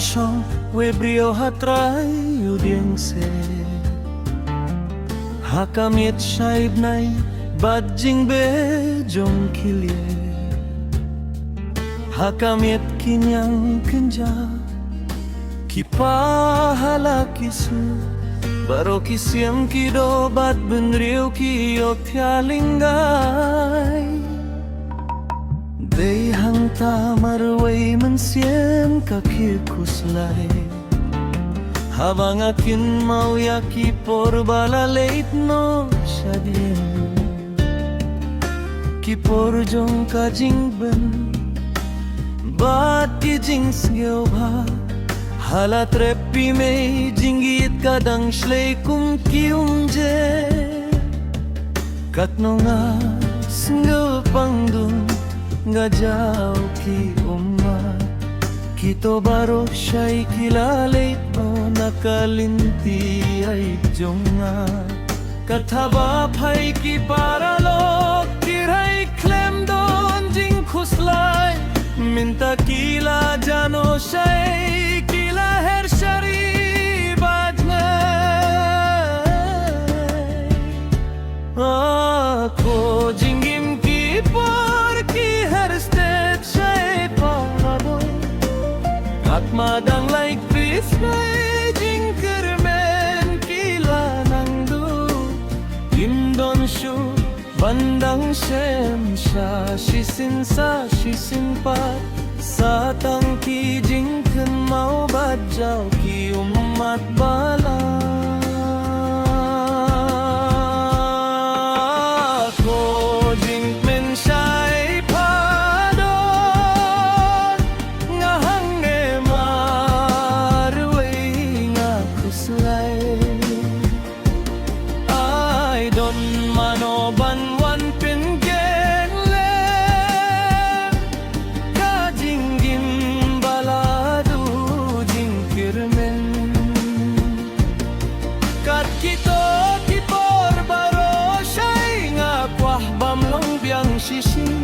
chant webrio hatray udiense Hakamiet shaib nai badjing be jong kilye Hakamiet kinyang kenja Kipahala kisu Baro kisiam kido bat benriu kiyok tialingay Day hang ta marway mansiem kakikuslay Habang akin mau yaki por balalait no syadien Kipor jong kajing ben Bat ki jing sgeo bha Hala trepi me jinggit kadang shlay kum kium je Katno nga sngel pangdun Ngajau ki umma Kito baro siya'y kilalay o nakalinti ay jonga Katabap hay ki paralok Kiray klem don jing kuslay Minta kila jano siya'y kila her syari bajnay Ako jinggim ki por ki her step siya'y paradoy At madang like this may jingkermen kila nang du Imdon shu bandang shem sha shisin sa shisin pat Sa tang ki jingken mau badjaw ki umat bala Ko jingmen siya'y padon Ngahang Ay don manoban wan pinggen le Kajinggim baladu jingkirmen Kat kito kipor baro siya'y nga kwah bamlong biyang sising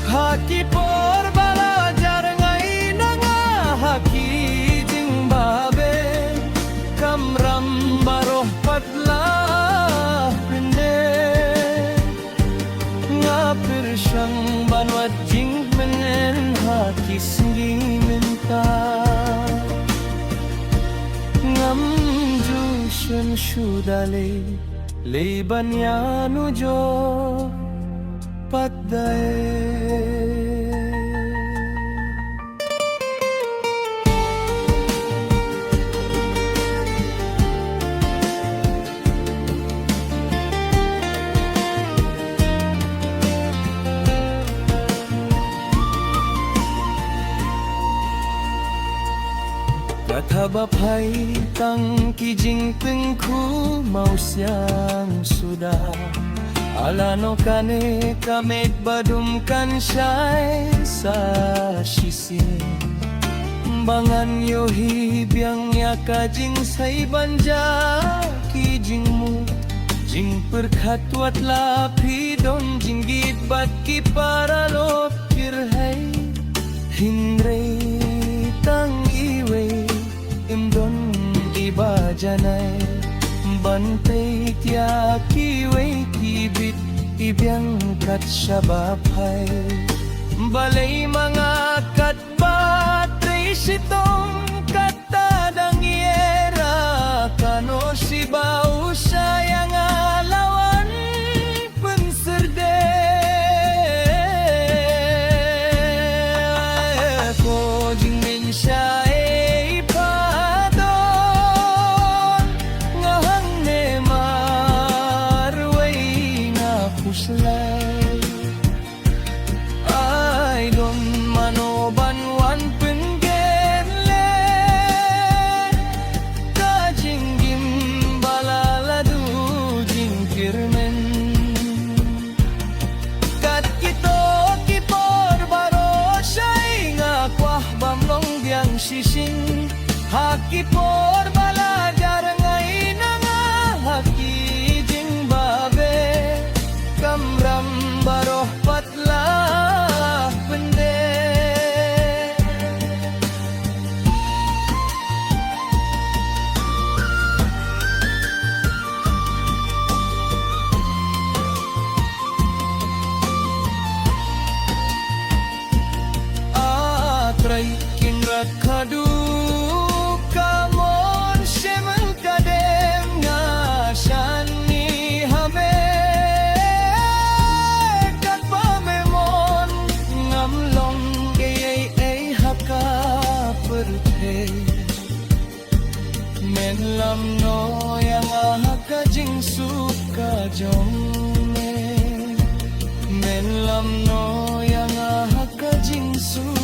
Hakipor balajar ngay na nga haki jing babe Kamram baroh patla pinde Ngapir siyang banwat jing menen haki singi minta Ngamju syen syudale Leiban yanu jo patdae Katabap hay tang kijing pengku mau siang sudah Alano kane kamek badum kan syai sa shisin Bangan yohi biang ya kajing say banja kijing mu Jing perkatwat lapi don jinggit bat ki paralop kirhay Hindray tang iway Imdon iba janay Bantay tiya kiway kibit Ibiyang kat syabapay Balay mga katbat Resitong katadang iera Kano si bau sayang alawan Penserde Ko jingmin siya Ay don manoban wan penggen le Men lam no yang ka jing su ka jong me. Men lam no yang ka jing su